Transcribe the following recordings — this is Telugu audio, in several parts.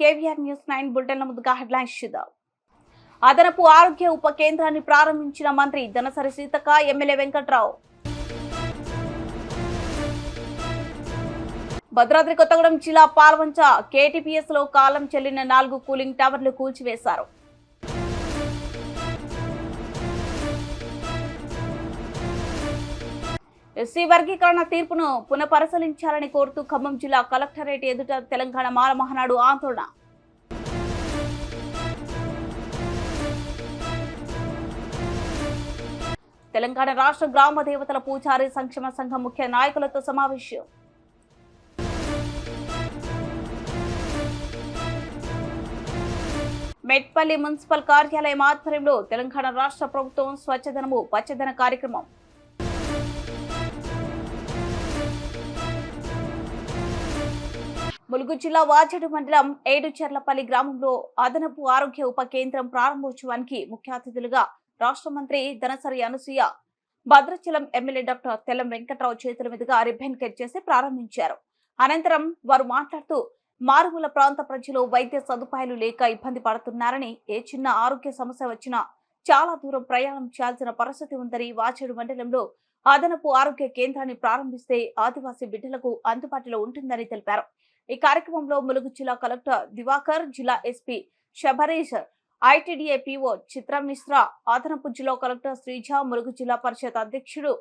కేవీఆర్ న్యూస్ 9 బులెటిన్ల ముందుగా హెడ్లైన్స్ చూద్దాం. అదనపు ఆరోగ్య ఉప కేంద్రాన్ని ప్రారంభించిన మంత్రి దనసరి సీతక్క, ఎమ్మెల్యే వెంకట్రావు. భద్రాద్రి కొత్తగూడెం జిల్లా పాల్వంచ కేటీపీఎస్ లో కాలం చెల్లిన 4 కూలింగ్ టవర్లు కూల్చివేశారు. ఎస్సీ వర్గీకరణ తీర్పును పునఃపరిశీలించాలని కోరుతూ ఖమ్మం జిల్లా కలెక్టరేట్ ఎదుట తెలంగాణ మాల మహానాడు ఆందోళన. తెలంగాణ రాష్ట్ర గ్రామ దేవతల పూజారి సంక్షేమ సంఘం ముఖ్య నాయకులతో సమావేశం. మెట్పల్లి మున్సిపల్ కార్యాలయం ఆధ్వర్యంలో తెలంగాణ రాష్ట్ర ప్రభుత్వం స్వచ్ఛదనము పచ్చదన కార్యక్రమం. ములుగు జిల్లా వాజేడు మండలం ఏడుచెర్లపల్లి గ్రామంలో అదనపు ఆరోగ్య ఉప కేంద్రం ప్రారంభోత్సవానికి ముఖ్య అతిథులుగా రాష్ట్ర మంత్రి దనసరి అనసూయ, భద్రాచలం ఎమ్మెల్యే డాక్టర్ తెల్లం వెంకట్రావు చేతుల మీదుగా రిబ్బన్ కట్ చేసి ప్రారంభించారు. అనంతరం వారు మాట్లాడుతూ మారుమూల ప్రాంత ప్రజలు వైద్య సదుపాయాలు లేక ఇబ్బంది పడుతున్నారని, ఏ చిన్న ఆరోగ్య సమస్య వచ్చినా చాలా దూరం ప్రయాణం చేయాల్సిన పరిస్థితి ఉందని, వాజేడు మండలంలో అదనపు ఆరోగ్య కేంద్రాన్ని ప్రారంభిస్తే ఆదివాసీ బిడ్డలకు అందుబాటులో ఉంటుందని తెలిపారు. ఈ కార్యక్రమంలో ములుగు జిల్లా కలెక్టర్ దివాకర్, జిల్లా ఎస్పీ శబరీష్, ఐటీడీఏ పీఓ చిత్ర మిశ్రా, అదనపు జిల్లా కలెక్టర్ శ్రీజ, ములుగు జిల్లా పరిషత్ అధ్యక్షుడు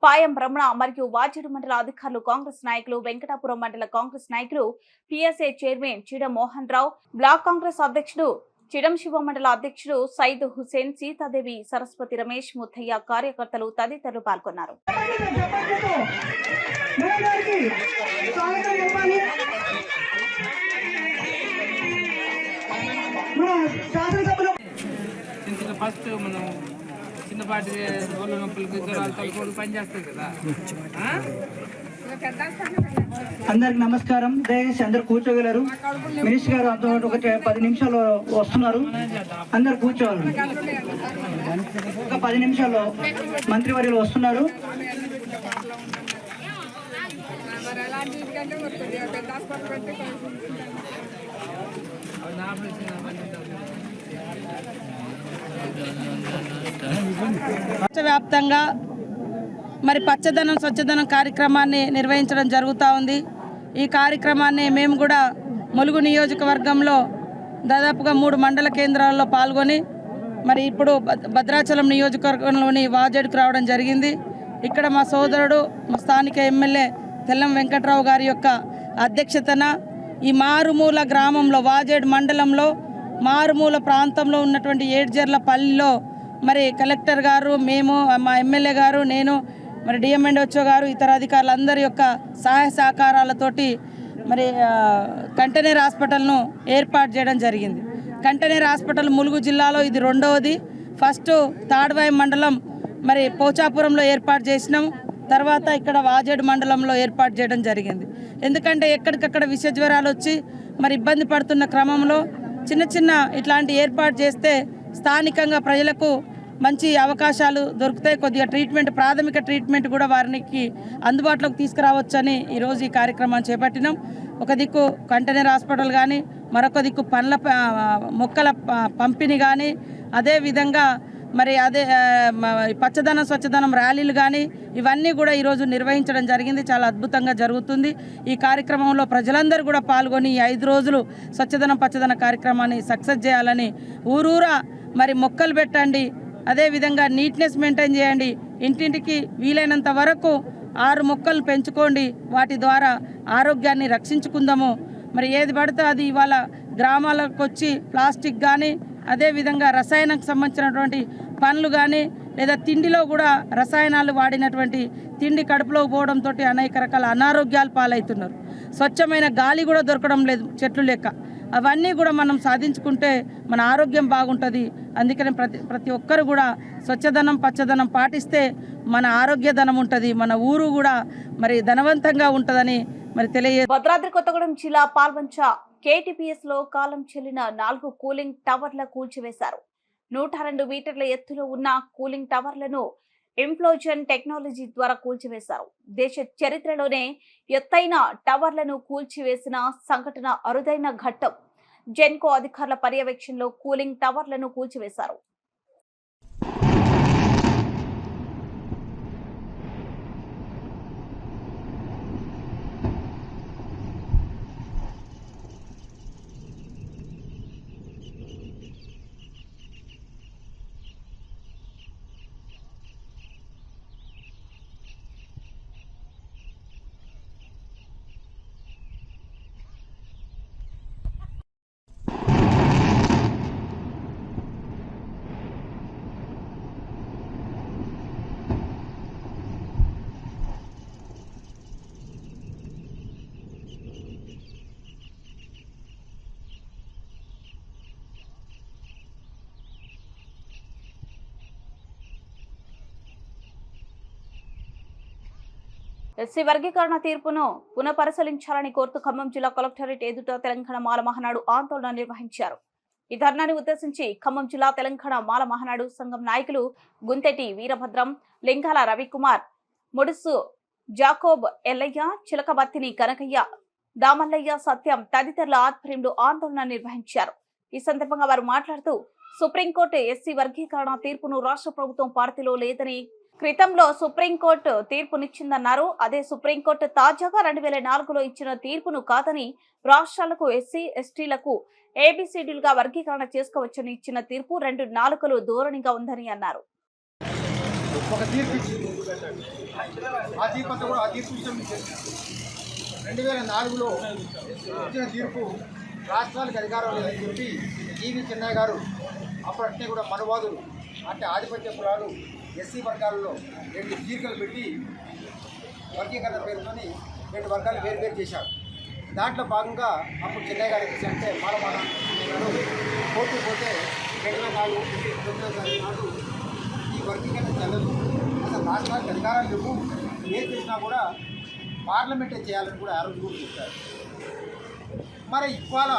పాయం రమణ మరియు వాజేడు మండల అధికారులు, కాంగ్రెస్ నాయకులు, వెంకటాపురం మండల కాంగ్రెస్ నాయకులు, PSA chairman చిడ Mohan Rao, black Congress అధ్యక్షుడు చిడం శివ, మండల అధ్యక్షుడు సైద్ హుసేన్, సీతాదేవి, సరస్వతి, రమేష్, ముత్తయ్య, కార్యకర్తలు తదితరులు పాల్గొన్నారు. ఫస్ట్ మనం చిన్నపాటి ఒళ్ళు నొప్పులకి జ్వరాలు పని చేస్తాయి కదా. అందరికి నమస్కారం. దయచేసి అందరు కూర్చోగలరు. మినిస్టర్ గారు అంత ఒక 10 నిమిషాలు వస్తున్నారు. అందరు కూర్చోవాలి. ఒక 10 నిమిషాల్లో మంత్రివర్యులు వస్తున్నారు. వ్యాప్తంగా మరి పచ్చదనం స్వచ్ఛదనం కార్యక్రమాన్ని నిర్వహించడం జరుగుతూ ఉంది. ఈ కార్యక్రమాన్ని మేము కూడా ములుగు నియోజకవర్గంలో దాదాపుగా 3 మండల కేంద్రాల్లో పాల్గొని మరి ఇప్పుడు భద్రాచలం నియోజకవర్గంలోని వాజేడుకు రావడం జరిగింది. ఇక్కడ మా సోదరుడు, మా స్థానిక ఎమ్మెల్యే తెల్లం వెంకట్రావు గారి యొక్క అధ్యక్షతన ఈ మారుమూల గ్రామంలో, వాజేడు మండలంలో మారుమూల ప్రాంతంలో ఉన్నటువంటి ఏడ్జర్లపల్లిలో మరి కలెక్టర్ గారు, మేము, మా ఎమ్మెల్యే గారు, నేను, మరి డిఎంఎండ్ఓ గారు, ఇతర అధికారులందరి యొక్క సహాయ సహకారాలతోటి మరి కంటైనర్ హాస్పిటల్ను ఏర్పాటు చేయడం జరిగింది. కంటైనర్ హాస్పిటల్ ములుగు జిల్లాలో ఇది 2వది. ఫస్ట్ తాడ్వాయి మండలం మరి పోచాపురంలో ఏర్పాటు చేసినాం. తర్వాత ఇక్కడ వాజేడు మండలంలో ఏర్పాటు చేయడం జరిగింది. ఎందుకంటే ఎక్కడికక్కడ విష జ్వరాలు వచ్చి మరి ఇబ్బంది పడుతున్న క్రమంలో చిన్న చిన్న ఇట్లాంటి ఏర్పాటు చేస్తే స్థానికంగా ప్రజలకు మంచి అవకాశాలు దొరుకుతాయి. కొద్దిగా ట్రీట్మెంట్, ప్రాథమిక ట్రీట్మెంట్ కూడా వారికి అందుబాటులోకి తీసుకురావచ్చని ఈరోజు ఈ కార్యక్రమాన్ని చేపట్టినాం. ఒక దిక్కు కంటైనర్ హాస్పిటల్ కానీ, మరొక దిక్కు పండ్ల మొక్కల పంపిణీ కానీ, అదేవిధంగా మరి పచ్చదనం స్వచ్ఛదనం ర్యాలీలు కానీ ఇవన్నీ కూడా ఈరోజు నిర్వహించడం జరిగింది. చాలా అద్భుతంగా జరుగుతుంది. ఈ కార్యక్రమంలో ప్రజలందరూ కూడా పాల్గొని ఈ 5 రోజులు స్వచ్ఛదనం పచ్చదనం కార్యక్రమాన్ని సక్సెస్ చేయాలని, ఊరూరా మరి మొక్కలు పెట్టండి, అదేవిధంగా నీట్నెస్ మెయింటైన్ చేయండి, ఇంటింటికి వీలైనంత వరకు 6 మొక్కలు పెంచుకోండి, వాటి ద్వారా ఆరోగ్యాన్ని రక్షించుకుందాము. మరి ఏది పడితే అది ఇవాళ గ్రామాలకు వచ్చి ప్లాస్టిక్ కానీ, అదేవిధంగా రసాయనకు సంబంధించినటువంటి పండ్లు కానీ, లేదా తిండిలో కూడా రసాయనాలు వాడినటువంటి తిండి కడుపులో పోవడంతో అనేక రకాల అనారోగ్యాలు పాలవుతున్నారు. స్వచ్ఛమైన గాలి కూడా దొరకడం లేదు చెట్లు లెక్క. అవన్నీ కూడా మనం సాధించుకుంటే మన ఆరోగ్యం బాగుంటుంది. అందుకని ప్రతి ఒక్కరు కూడా స్వచ్ఛదనం పచ్చదనం పాటిస్తే మన ఆరోగ్య ధనం ఉంటుంది, మన ఊరు కూడా మరి ధనవంతంగా ఉంటుందని మరి తెలియ. భద్రాద్రి కొత్తగూడెం జిల్లా పాల్వంచ కేటీపీఎస్ లో కాలం చెల్లిన 4 కూలింగ్ టవర్ల కూల్చివేశారు. 102 మీటర్ల ఎత్తులో ఉన్న కూలింగ్ టవర్లను ఇంప్లోజన్ టెక్నాలజీ ద్వారా కూల్చివేశారు. దేశ చరిత్రలోనే ఎత్తైన టవర్లను కూల్చివేసిన సంఘటన అరుదైన ఘట్టం. జెన్కో అధికారుల పర్యవేక్షణలో కూలింగ్ టవర్లను కూల్చివేశారు. ఎస్సీ వర్గీకరణ తీర్పును పునఃపరిశీలించాలని కోరుతూ ఖమ్మం జిల్లా కలెక్టరేట్ ఎదుట తెలంగాణ మాల మహానాడు ఆందోళన నిర్వహించారు. ఈ ధర్నాన్ని ఉద్దేశించి ఖమ్మం జిల్లా తెలంగాణ మాల మహానాడు సంఘం నాయకులు గుంతెటి వీరభద్రం, లింగాల రవికుమార్, ముడుసు జాకోబ్, ఎల్లయ్య, చిలకబత్తిని కనకయ్య, దామల్లయ్య, సత్యం తదితరుల ఆధ్వర్యంలో ఆందోళన నిర్వహించారు. ఈ సందర్భంగా వారు మాట్లాడుతూ సుప్రీంకోర్టు ఎస్సీ వర్గీకరణ తీర్పును రాష్ట్ర ప్రభుత్వం పార్టీలో లేదని క్రితంలో సుప్రీంకోర్టు తీర్పునిచ్చిందన్నారు. అదే సుప్రీంకోర్టు తాజాగా 2004లో ఇచ్చిన తీర్పును కాదని రాష్ట్రాలకు ఎస్సీ ఎస్టీలకు ఏబిసిడీలుగా వర్గీకరణ చేసుకోవచ్చని ఇచ్చిన తీర్పు 2004లో ధోరణిగా ఉందని అన్నారు. ఒక తీర్పు ఇచ్చింది. ఆ తీర్పు అంతా కూడా ఆ తీర్పు విషయం 2004లో ఇచ్చిన తీర్పు రాష్ట్రాలకు అధికారం లేదని చెప్పి జీవి చెన్నయ్య గారు అప్పటికే కూడా మనువాదులు అంటే ఆధిపత్య కులాలు ఎస్సీ వర్గాలలో 2 చీరికలు పెట్టి వర్గీకరణ పేరుతోని 2 వర్గాలు వేరు చేశారు. దాంట్లో భాగంగా అప్పుడు చెన్నయ్య గారు అంటే మాలమాన కోర్టు పోతే 2004 నాడు ఈ వర్గీకరణ చెల్లదు, అసలు రాష్ట్రానికి అధికారాలు లేవు, ఏం చేసినా కూడా పార్లమెంటే చేయాలని కూడా ఆ రోజు కూడా చెప్పారు. మరి ఇవాళ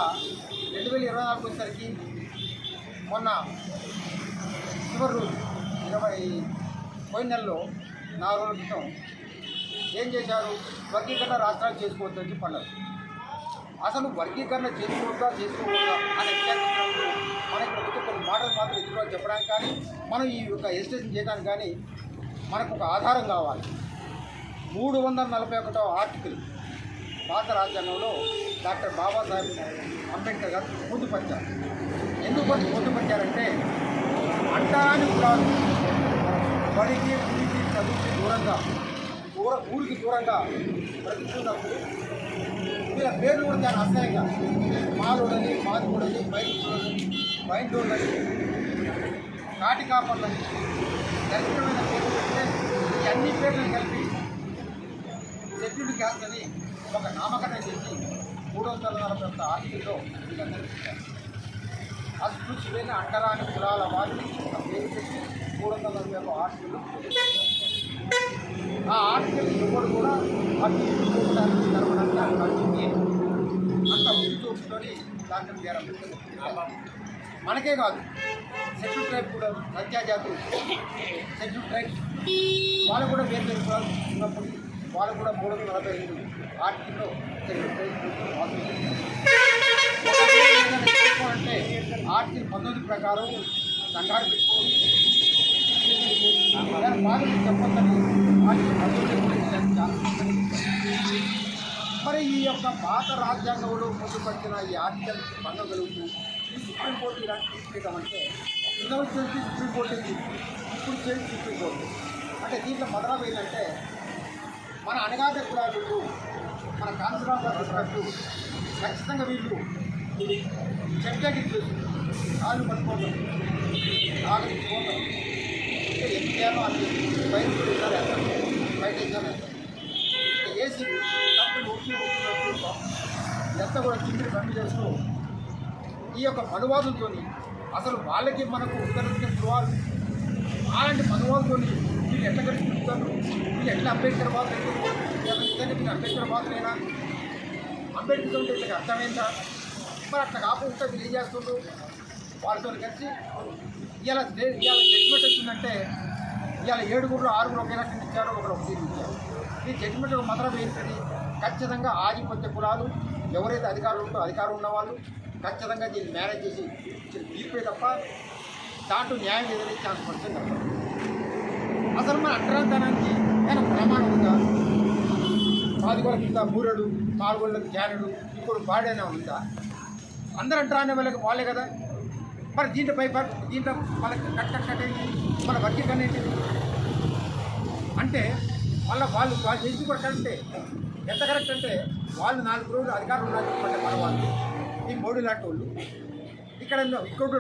2024 వచ్చేసరికి మొన్న చివరి రోజు పోయిన నెలలో 4 రోజుల క్రితం ఏం చేశారు, వర్గీకరణ రాష్ట్రాలు చేసుకోవద్దని చెప్పి అన్నారు. అసలు వర్గీకరణ చేసుకోవద్దా అనే విషయాన్ని మనకి ప్రభుత్వం కొన్ని మాటలు మాత్రం ఎదురుగా చెప్పడానికి కానీ మనం ఈ యొక్క ఎజిటేషన్ చేయడానికి కానీ మనకు ఒక ఆధారం కావాలి. 341వ ఆర్టికల్ భారత రాజ్యాంగంలో డాక్టర్ బాబాసాహెబ్ అంబేద్కర్ గారు పొందుపరిచారు. ఎందుకు పొందుపరిచారంటే అంటారాని కులాలు బడికి ఊరికి చదువుకి దూరంగా ఊరికి దూరంగా బ్రతుకుతున్నప్పుడు వీళ్ళ పేర్లు కూడా చాలా అసహ్యంగా మాలోడని, మాదిగూడని, బైండోడని, కాటి కాపర్లని దరిద్రమైన పేర్లు పెడితే ఈ అన్ని పేర్లను కలిపి షెడ్యూల్డ్ క్యాస్ట్ అని ఒక నామకరణం చేసి 341 ఆర్టికల్లో వీళ్ళందరికీ ఇచ్చారు. అస్పృశ్యులైన అంటరాని కులాల వారిని పేరు పెట్టి 341 ఆర్టికల్. ఆ ఆర్టికల్ ఎవరు కూడా అటు జరపడానికి అంత ముందుతోని డాక్టర్ బిఆర్ అంబేద్కర్. మనకే కాదు, షెడ్యూల్ ట్రైబ్ కూడా సంఖ్యాజాతులు షెడ్యూల్ ట్రైబ్ వాళ్ళు కూడా వేరు కులాలు ఉన్నప్పుడు వాళ్ళు కూడా 345 ఆర్టికల్లో షెడ్యూల్ ట్రైబ్ అంటే ఆర్టికల్ 19 ప్రకారం సంఘాలు పెట్టుకోవచ్చు. దాని బాధలు చెప్పొద్దని ఆర్టికల్ 19 మరి ఈ యొక్క పాత రాజ్యాంగంలో పొందుపరిచిన ఈ ఆర్టికల్ పొందగలుగుతూ ఈ సుప్రీంకోర్టు ఇలాంటి తీసుకెళ్ళామంటే ఇంతవరకు సుప్రీంకోర్టు ఇప్పుడు చేసి సుప్రీంకోర్టు అంటే దీంట్లో మదరాబు ఏంటంటే మన అణగాధ కులాలు మన కాన్సరాలు చెప్పినట్టు ఖచ్చితంగా వీళ్ళు చెట్లకి కాళ్ళు పట్టుకోవడం ఆగలిపోవడం ఎంత చేయాలో అది బయట బయట ఏసీ డబ్బులు ఎంత కూడా చింపిరి పంపి చేస్తూ ఈ యొక్క మనువాదులతో అసలు వాళ్ళకి మనకు ఉత్తరించిన కులాలు అలాంటి మనువాదులతో వీళ్ళు ఎట్లా కలిసిపోతారు, వీళ్ళు ఎట్లా అంబేద్కర్ బాధలు నిజంగా మీరు అంబేద్కర్ బాధలేనా, అంబేద్కర్ ఉంటే వీళ్ళకి అర్థమైందా? మరి అట్లా కాకుండా వీళ్ళు ఏం చేస్తుండ్రు, వాళ్ళతో కలిసి ఇవాళ జడ్జిమెంట్ వచ్చిందంటే ఇవాళ 7 6 ఒకే రకం ఇచ్చారు, ఒకరు ఒక తీరు ఇచ్చారు. ఈ జడ్జిమెంట్ మాత్రం ఏంటంటే ఖచ్చితంగా ఆధిపత్య కులాలు ఎవరైతే అధికారులు ఉంటో అధికారం ఉన్నవాళ్ళు ఖచ్చితంగా దీన్ని మేనేజ్ చేసి తీర్పే తప్ప దాంట్లో న్యాయం లేదని ఛాన్స్ పడుతుంది తప్ప. అసలు మన అంటరాంతనానికి ఏమైనా ప్రమాణం ఉందా? 10 గోళ్ళ కింద మూరడు, 4 గోళ్ళకి జానుడు, ఇప్పుడు బాడైనా ఉందా? అందరూ అంటరాని వాళ్ళకి వాళ్ళే కదా. మరి దీంట్లో దీంట్లో వాళ్ళకి కట్టేంటి, మన వర్గీకరణ ఏంటి అంటే వాళ్ళు చేసి కూడా కరెక్టే. ఎంత కరెక్ట్ అంటే వాళ్ళు 4 రోజులు అధికారులు ఉన్నారంటే మన వాళ్ళు ఈ మోడీ లాంటి వాళ్ళు ఇక్కడ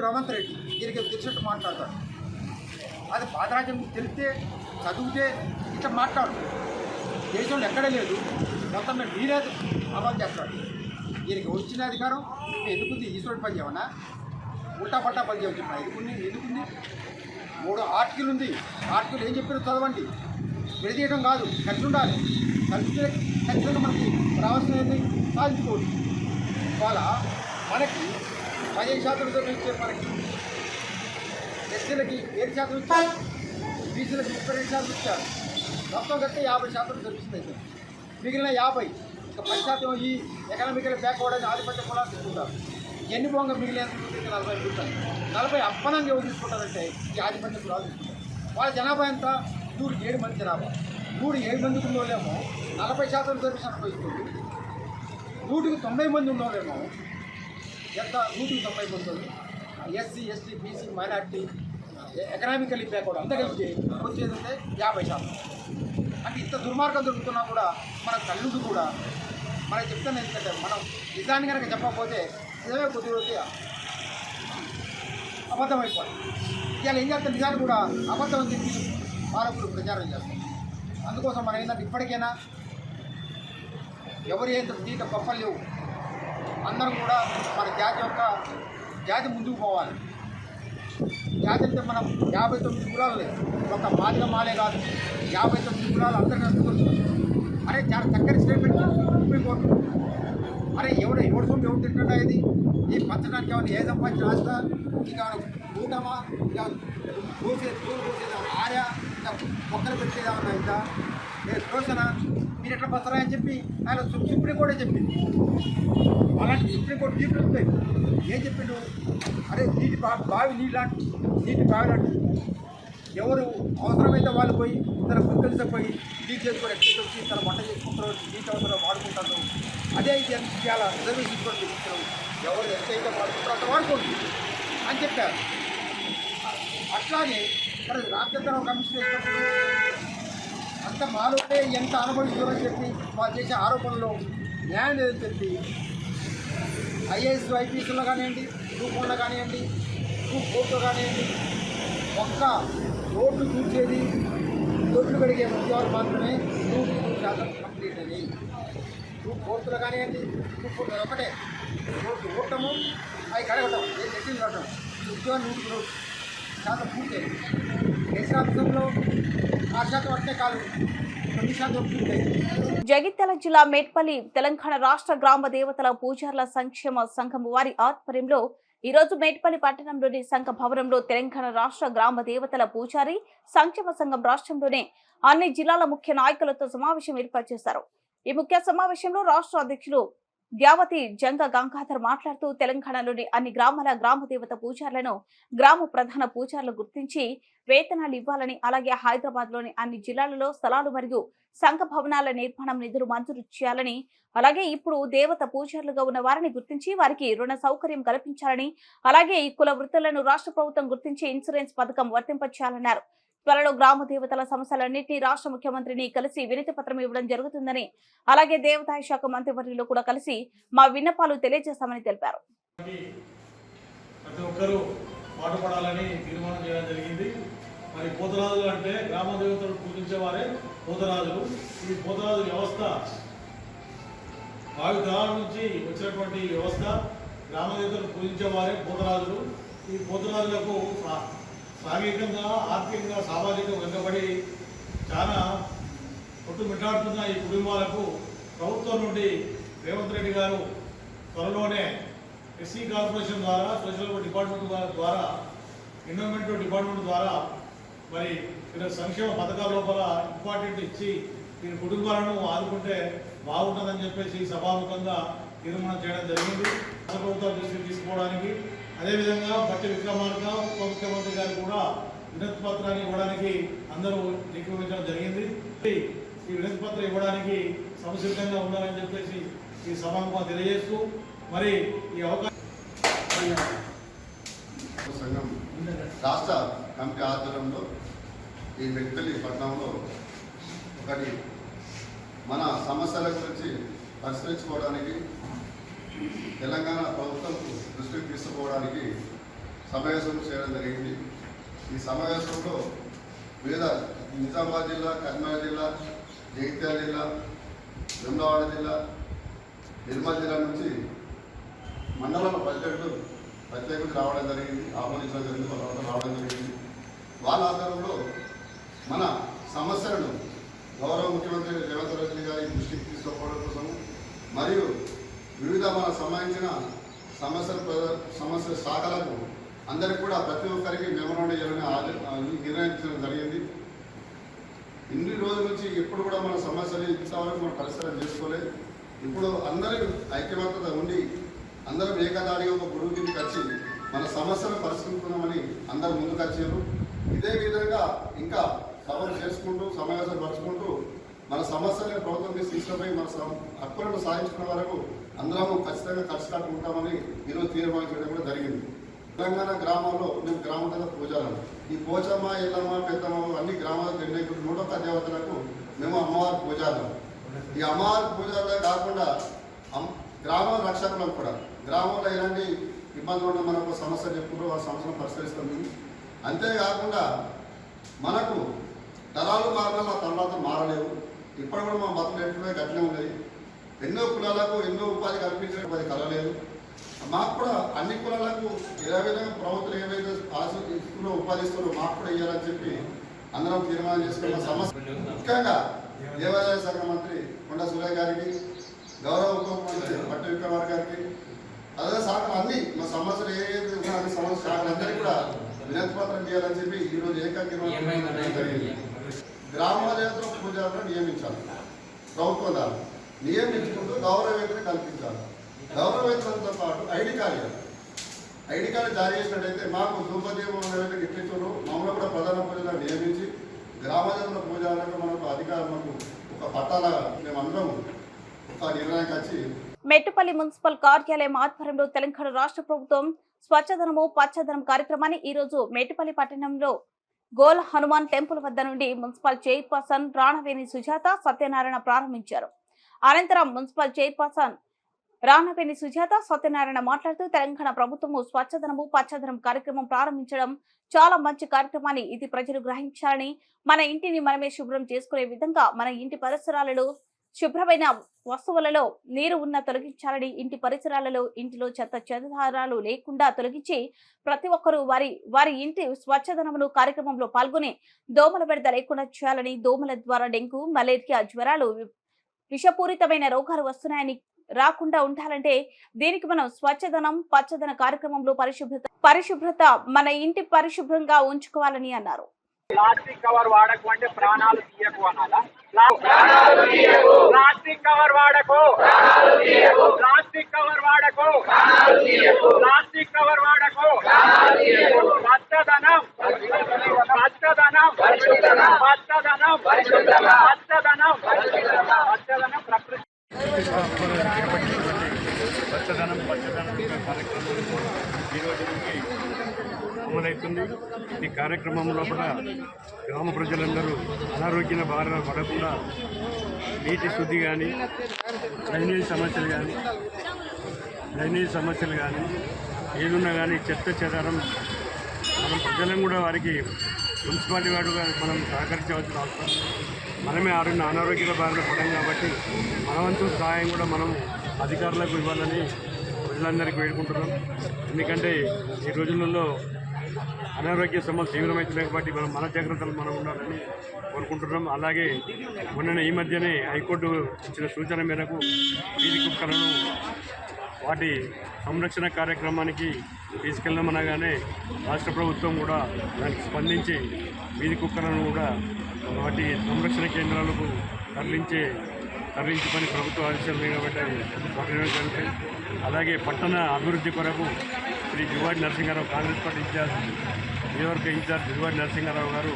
రవంత్ రెడ్డి దీనికి తెలిసినట్టు మాట్లాడతాడు. అది పాదరాజ్యం తెలిస్తే చదివితే ఇట్లా మాట్లాడు. దేశంలో ఎక్కడ లేదు, మొత్తం మీరే అమలు చేస్తాడు. దీనికి వచ్చిన అధికారం ఎందుకుంది? ఈశ్వరుడి పని చేయమన్నా ఉల్టా పట్టా పని చేయమన్నా ఎందుకుంది? 3 ఆర్టికల్ ఉంది. ఆర్టికల్ ఏం చెప్పారో చదవండి. విడదీయడం కాదు, కలిసి ఉండాలి. కలిసి ఖచ్చితంగా మనకి రావాల్సినది సాధించుకోవచ్చు. ఇవాళ మనకి 15% రిజర్వ్ ఇచ్చే మనకి ఎస్సీలకి 7% ఇచ్చారు, బీసీలకి 32% ఇచ్చారు. మొత్తం కట్టి 50% రిజర్వేషన్ అవుతుంది. మిగిలిన 50 ఇంకా 10% ఈ ఎకనామికల్ బ్యాక్వర్డ్ అని ఆధిపత్య కులాలు తీసుకుంటారు. ఎన్ని బొంగ మిగిలిన 40 రూపాయలు 40 అప్పనంగా ఎవరు తీసుకుంటారంటే ఈ ఆధిపత్య కులాలు తీసుకుంటారు. వాళ్ళ జనాభా ఎంత? 107 మంది జనాభా. 107 మందికి ఉన్నోళ్ళేమో 40% రిజర్వేషన్ అనుభవిస్తుంది. 190 మంది ఉన్నోళ్ళేమో ఎంత? 190 మంది. SC, ST, BC, minority, economically backward అంతా కలిసి వచ్చేది ఉంటే 50%. అంటే ఇంత దుర్మార్గం దొరుకుతున్నా కూడా మన కళ్ళుండి కూడా మనకి చెప్తాను. ఎందుకంటే మనం నిజాన్ని కనుక చెప్పకపోతే నిజమే కొద్దిగా అబద్ధం అయిపోతుంది. ఇవాళ ఏం చేస్తాం? నిజాన్ని కూడా అబద్ధం అని చెప్పి పాలకులు ప్రచారం చేస్తాం. అందుకోసం మనం ఏంటంటే ఇప్పటికైనా ఎవరు దీంట్లో గొప్పలు లేవు. అందరం కూడా మన జాతి ముందుకు పోవాలి. జాతి అంటే మనం 59 కులాలు లేదు, ఒక మాదిగ మాలే కాదు, 59 కులాలు అందరికీ అందుకొచ్చున్నాం. అరే చాలా చక్కని స్టేట్మెంట్ సుప్రీంకోర్టు. అరే ఎవడు సొమ్ము ఎవరు తింటుంటా? ఇది ఈ పంచడానికి ఏమైనా ఏ సంపాదించిన రాష్ట్ర ఇంకా కూటమా పోసేది ఆర్యా మొక్కలు పెట్టేదేమన్నా ఇంకా శోషణ మీరు ఎట్లా బసరా అని చెప్పి ఆయన సుప్రీంకోర్టే చెప్పింది. అలాంటి సుప్రీంకోర్టు తీర్పులు ఉంటాయి. ఏం చెప్పిండు? అరే నీటి బావి లాంటి ఎవరు అవసరమైతే వాళ్ళు పోయి తన కుక్కలితో పోయి నీటి చేసుకొని ఎక్కడ వచ్చి తన వంట చేసుకుంటారు, నీటి అవసరం వాడుకుంటారు. అదే ఇది చాలా రిజర్వేషన్ కూడా చూపిస్తారు. ఎవరు ఎంతైతే వాడుకుంటారో అంత వాడుకోండి అని చెప్పారు. అట్లాగే ఇక్కడ రామచంద్రరావు కమిషన్ వేసినప్పుడు అంత మాలోనే ఎంత అనుభవిస్తారని చెప్పి వాళ్ళు చేసే ఆరోపణలో న్యాయం లేదని చెప్పి ఐఏఎస్ ఐపీఎస్లో కానివ్వండి, గ్రూప్1లో కానివ్వండి, గ్రూప్4లో కానివ్వండి, ఒక్క రోడ్లు చూసేది రోడ్లు కడిగే ఉద్యోగాలు మాత్రమే 100% కంప్లీట్ అని. గ్రూప్4లో కానివ్వండి, గ్రూప్4లో ఒకటే రోడ్లు ఓటము అవి కడగటం, నెట్టింగ్ కట్టడం, ఉద్యోగం 100% పూర్తయింది. దేశాంతంలో 6% అంటే కాదు, 9% పూర్తయింది. జగిత్యాల జిల్లా మేడ్పల్లి తెలంగాణ రాష్ట్ర గ్రామ దేవతల పూజారుల సంక్షేమ సంఘం వారి ఆధ్వర్యంలో ఈరోజు మేడ్పల్లి పట్టణంలోని సంఘ భవనంలో తెలంగాణ రాష్ట్ర గ్రామ దేవతల పూజారి సంక్షేమ సంఘం రాష్ట్రంలోనే అన్ని జిల్లాల ముఖ్య నాయకులతో సమావేశం ఏర్పాటు చేశారు. ఈ ముఖ్య సమావేశంలో రాష్ట్ర అధ్యక్షులు ద్యావతి జంగ గంగాధర్ మాట్లాడుతూ తెలంగాణలోని అన్ని గ్రామాల గ్రామ దేవత పూజారులను గ్రామ ప్రధాన పూజారులు గుర్తించి వేతనాలు ఇవ్వాలని, అలాగే హైదరాబాద్ లోని అన్ని జిల్లాలలో స్థలాలు మరియు సంఘ భవనాల నిర్మాణం నిధులు మంజూరు చేయాలని, అలాగే ఇప్పుడు దేవత పూజారులుగా ఉన్న వారిని గుర్తించి వారికి రుణ సౌకర్యం కల్పించాలని, అలాగే ఈ కుల వృత్తులను రాష్ట్ర ప్రభుత్వం గుర్తించి ఇన్సూరెన్స్ పథకం వర్తింపచేయాలన్నారు. త్వరలో గ్రామ దేవతల సమస్యలన్నింటినీ రాష్ట్ర ముఖ్యమంత్రిని కలిసి వినతి పత్రం ఇవ్వడం జరుగుతుందని, అలాగే దేవాదాయ శాఖ మంత్రివర్యులు కూడా కలిసి మా విన్నపాలు తెలియజేస్తామని తెలిపారు. ప్రతి ఒక్కరూ పాటుపడాలని తీర్మానం చేయడం జరిగింది. మరి పోతరాజులు అంటే గ్రామ దేవతలు పూజించేవారే పోతరాజులు. ఈ పోతరాజు వ్యవస్థ భావి తరాల నుంచి వచ్చినటువంటి వ్యవస్థ. గ్రామ దేవతలు పూజించేవారే పోతరాజులు. ఈ పోతరాజులకు సాంఘికంగా, ఆర్థికంగా, సామాజికంగా వెనుకబడి చాలా కొట్టుమిట్టాడుతున్న ఈ కుటుంబాలకు ప్రభుత్వం నుండి రేవంత్ రెడ్డి గారు త్వరలోనే ఎస్సీ కార్పొరేషన్ ద్వారా, సోషల్ డిపార్ట్మెంట్ ద్వారా, ఎన్విరాన్మెంట్ డిపార్ట్మెంట్ ద్వారా మరి ఇక్కడ సంక్షేమ పథకాల లోపల ఇంపార్టెంట్ ఇచ్చి ఈ కుటుంబాలను ఆదుకుంటే బాగుంటుందని చెప్పేసి సభాముఖంగా తీర్మానం చేయడం జరిగింది. ప్రభుత్వం దృష్టికి తీసుకోవడానికి, అదేవిధంగా బట్టి విక్రమార్క ఉప ముఖ్యమంత్రి గారు కూడా వినతి పత్రాన్ని ఇవ్వడానికి అందరూ ఏకీభవించడం జరిగింది. ఈ వినతి పత్రం ఇవ్వడానికి సంసిద్ధంగా ఉన్నారని చెప్పేసి ఈ సభకు తెలియజేస్తూ మరి ఈ అవకాశం సంఘం రాష్ట్ర కమిటీ ఆధ్వర్యంలో ఈ మెట్పల్లి పట్టణంలో ఒకటి మన సమస్యల గురించి పరిష్కరించుకోవడానికి తెలంగాణ ప్రభుత్వం దృష్టికి తీసుకోవడానికి సమావేశం చేయడం జరిగింది. ఈ సమావేశంలో వివిధ నిజామాబాద్ జిల్లా, కరీంనగర్ జిల్లా, జగిత్యాల జిల్లా, వేములవాడ జిల్లా, నిర్మల్ జిల్లా నుంచి మండలాల ప్రెసిడెంట్లు ప్రత్యేకంగా రావడం జరిగింది, ఆహ్వానించడం జరిగింది, వాళ్ళ రావడం జరిగింది. వాళ్ళ ఆధారంలో మన సమస్యలను గౌరవ ముఖ్యమంత్రి రేవంత్ రెడ్డి గారి దృష్టికి తీసుకోవడం కోసం మరియు వివిధ మనకు సంబంధించిన సమస్య శాఖలకు అందరికీ కూడా ప్రతి ఒక్కరికి మెమోరాండం చేయాలని నిర్ణయించడం జరిగింది. ఇన్ని రోజుల నుంచి ఎప్పుడు కూడా మన సమస్యలు ఇంతవరకు మనం పరిష్కారం చేసుకోలేదు. ఇప్పుడు అందరూ ఐక్యమత్యత ఉండి అందరం ఏకదాడిగా ఒక గురువు కిందకి వచ్చి మన సమస్యలు పరిష్కరించుకున్నామని అందరూ ముందుకు వచ్చారు. ఇదే విధంగా ఇంకా సభలు చేసుకుంటూ సమావేశాలు పరుచుకుంటూ మన సమస్యలను ప్రభుత్వం తీసుకుపోయి మన హక్కులను సాధించుకున్న వరకు అందరము ఖచ్చితంగా కలిసికట్టు ఉంటామని ఈరోజు తీర్మానించడం కూడా జరిగింది. తెలంగాణ గ్రామాల్లో మేము గ్రామ పూజాలను ఈ పోచమ్మ, ఎల్లమ్మ, పెద్దమ్మ అన్ని గ్రామాలకు 101 దేవతలకు మేము అమ్మవారి పూజాలు. ఈ అమ్మవారి పూజలే కాకుండా గ్రామ రక్షకులం కూడా గ్రామంలో ఎలాంటి ఇబ్బందులు ఉన్నా మనకు సమస్య చెప్పుకుంటూ ఆ సమస్యను పరిష్కరిస్తాం. అంతేకాకుండా మనకు తరాలు మారినా మా తర్వాత మారలేవు. ఇప్పుడు కూడా మా బతులు ఎట్లున్నాయి గట్లే ఉన్నాయి. ఎన్నో కులాలకు ఎన్నో ఉపాధి కల్పించడం అది కలలేదు. మాకు కూడా అన్ని కులాలకు ఏ విధంగా ప్రభుత్వం ఏవైతే ఆశిస్తున్నా ఉపాధి ఇస్తున్నారో మాకు కూడా ఇవ్వాలని చెప్పి అందరం తీర్మానం చేసుకున్న సమస్య ముఖ్యంగా దేవాదాయ శాఖ మంత్రి కొండా సురేష్ గారికి, గౌరవ ఉప ముఖ్యమంత్రి బట్టి విక్రమార్క గారికి, అదే శాఖలు అన్ని మా సమస్యలు ఏదైతే ఉన్నా అన్ని సమస్య శాఖలందరికీ కూడా వినతి పత్రం చేయాలని చెప్పి ఈరోజు జరిగింది. గ్రామదేవతల పూజారులను నియమించాలి. ప్రభుత్వం ద్వారా నియమించుకుంటూ గౌరవవేతనం కల్పించాలి. గౌరవవేతనంతో పాటు ఐడి కార్డు జారీ చేసినట్టయితే మాకు ధూపదీపం ఏవైతే ఇప్పించారో మమ్మల్ని కూడా ప్రధాన పూజలు నియమించి గ్రామదేవతల పూజారులకు మనకు అధికారులకు ఒక పట్టాల మేమందరం ఒక నిర్ణయానికి వచ్చి మెట్టుపల్లి మున్సిపల్ కార్యాలయం ఆధ్వర్యంలో తెలంగాణ రాష్ట్ర ప్రభుత్వం స్వచ్ఛదనము పచ్చదనం కార్యక్రమాన్ని ఈ రోజు మెట్టుపల్లి పట్టణంలో గోల్ హనుమాన్ టెంపుల్ వద్ద నుండి మున్సిపల్ చైర్పర్సన్ రాణవేణి సుజాత సత్యనారాయణ ప్రారంభించారు. అనంతరం మున్సిపల్ చైర్పర్సన్ రాణవేణి సుజాత సత్యనారాయణ మాట్లాడుతూ తెలంగాణ ప్రభుత్వము స్వచ్ఛదనము పచ్చదనం కార్యక్రమం ప్రారంభించడం చాలా మంచి కార్యక్రమాన్ని ఇది ప్రజలు గ్రహించాలని, మన ఇంటిని మనమే శుభ్రం చేసుకునే విధంగా మన ఇంటి పరిసరాలలో శుభ్రమైన వస్తువులలో నీరు ఉన్న తొలగించాలని, ఇంటి పరిసరాలలో ఇంటిలో చెత్త చెదారాలు లేకుండా తొలగించి ప్రతి ఒక్కరూ వారి ఇంటి స్వచ్ఛదనమును కార్యక్రమంలో పాల్గొని దోమల బెడద లేకుండా చేయాలని, దోమల ద్వారా డెంగ్యూ, మలేరియా, జ్వరాలు, విషపూరితమైన రోగాలు వస్తున్నాయని రాకుండా ఉండాలంటే దీనికి మనం స్వచ్ఛదనం పచ్చదన కార్యక్రమంలో పరిశుభ్రత మన ఇంటి పరిశుభ్రంగా ఉంచుకోవాలని అన్నారు. ప్లాస్టిక్ కవర్ వాడకు అంటే ప్రాణాలు తీయకు అనాలా? ప్లాస్టిక్ కవర్ వాడకు, ప్లాస్టిక్ కవర్ వాడకు, ప్లాస్టిక్ కవర్ వాడకు. పచ్చదనం పచ్చదనం పచ్చదనం పచ్చదనం పచ్చదనం ప్రకృతి పచ్చదనం కార్యక్రమం ఈరోజు నుంచి అమలవుతుంది. ఈ కార్యక్రమంలో కూడా గ్రామ ప్రజలందరూ అనారోగ్య బారిన పడకుండా నీటి శుద్ధి కానీ డ్రైనేజ్ సమస్యలు కానీ ఏదున్నా కానీ చెత్త చెదారం మనం ప్రజలను కూడా వారికి మున్సిపాలిటీ వాడుగా మనం సహకరించవలసిన అవసరం. మనమే అనారోగ్య బారిన పడం కాబట్టి మనవంతు సహాయం కూడా మనం అధికారులకు ఇవ్వాలని ప్రజలందరికీ వేడుకుంటున్నాం. ఎందుకంటే ఈ రోజులలో అనారోగ్య సమస్య తీవ్రమవుతున్నాయి కాబట్టి మన జాగ్రత్తలు మనం ఉండాలని కోరుకుంటున్నాం. అలాగే ఈ మధ్యనే హైకోర్టు ఇచ్చిన సూచన మేరకు వీధి కుక్కలను వాటి సంరక్షణ కార్యక్రమానికి తీసుకెళ్ళమనగానే రాష్ట్ర ప్రభుత్వం కూడా దానికి స్పందించి వీధి కుక్కలను కూడా వాటి సంరక్షణ కేంద్రాలకు తరలించి పని ప్రభుత్వ ఆదేశాలు కాబట్టి వాటి అలాగే పట్టణ అభివృద్ధి కొరకు శ్రీ జువాడి నరసింహారావు కాంగ్రెస్ పార్టీ ఇన్ఛార్జ్ నియోజకవర్గ ఇన్ఛార్జ్ జువాడి నరసింహారావు గారు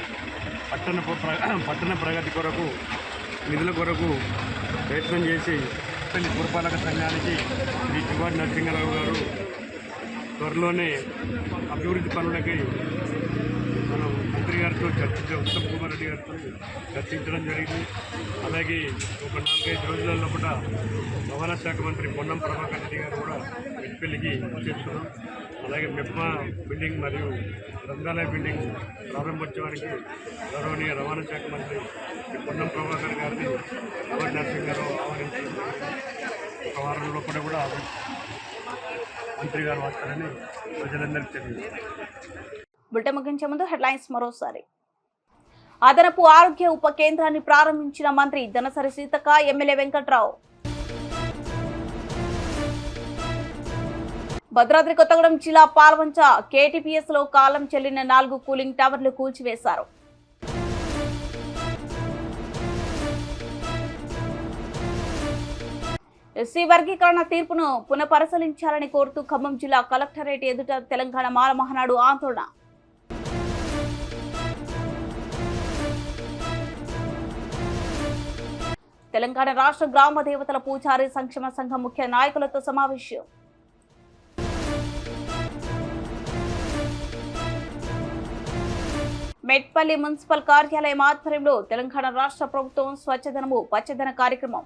పట్టణ ప్రగతి కొరకు నిధుల కొరకు ప్రయత్నం చేసి పురపాలక సంఘానికి శ్రీ జువాడి నరసింహారావు గారు త్వరలోనే అభివృద్ధి పనులకి మనం మంత్రి గారితో ఉత్తమ్ కుమార్ రెడ్డి గారితో చర్చించడం జరిగింది. అలాగే ఒక 4-5 రోజులలో కూడా రవాణా శాఖ మంత్రి పొన్నం ప్రభాకర్ రెడ్డి గారు కూడా మెట్పల్లికి చేస్తున్నాం. అలాగే మెప్మా బిల్డింగ్ మరియు గ్రంథాలయ బిల్డింగ్ ప్రారంభోత్సవానికి గౌరవనీయ రవాణా శాఖ మంత్రి పొన్నం ప్రభాకర్ గారిని జువాడి నరసింహారావు ఆహ్వానించడం ఒక వారం లోపల కూడా మంత్రి గారు వస్తారని ప్రజలందరికీ తెలియదు. బులెటిన్ ముగించే ముందు హెడ్లైన్స్ మరోసారి. అదనపు ఆరోగ్య ఉప కేంద్రాన్ని ప్రారంభించిన మంత్రి దనసరి సీతక్క, ఎమ్మెల్యే వెంకట్రావు. భద్రాద్రి కొత్తగూడెం జిల్లా పాల్వంచ కేటీపీఎస్ లో కాలం చెల్లిన 4 కూలింగ్ టవర్లు కూల్చివేశారు. ఎస్సీ వర్గీకరణ తీర్పును పునఃపరిశీలించాలని కోరుతూ ఖమ్మం జిల్లా కలెక్టరేట్ ఎదుట తెలంగాణ మాల మహానాడు ఆందోళన. తెలంగాణ రాష్ట్ర గ్రామ దేవతల పూజారి సంక్షేమ సంఘం ముఖ్య నాయకులతో సమావేశం. మెట్పల్లి మున్సిపల్ కార్యాలయం ఆధ్వర్యంలో తెలంగాణ రాష్ట్ర ప్రభుత్వం స్వచ్ఛదనము పచ్చదన కార్యక్రమం.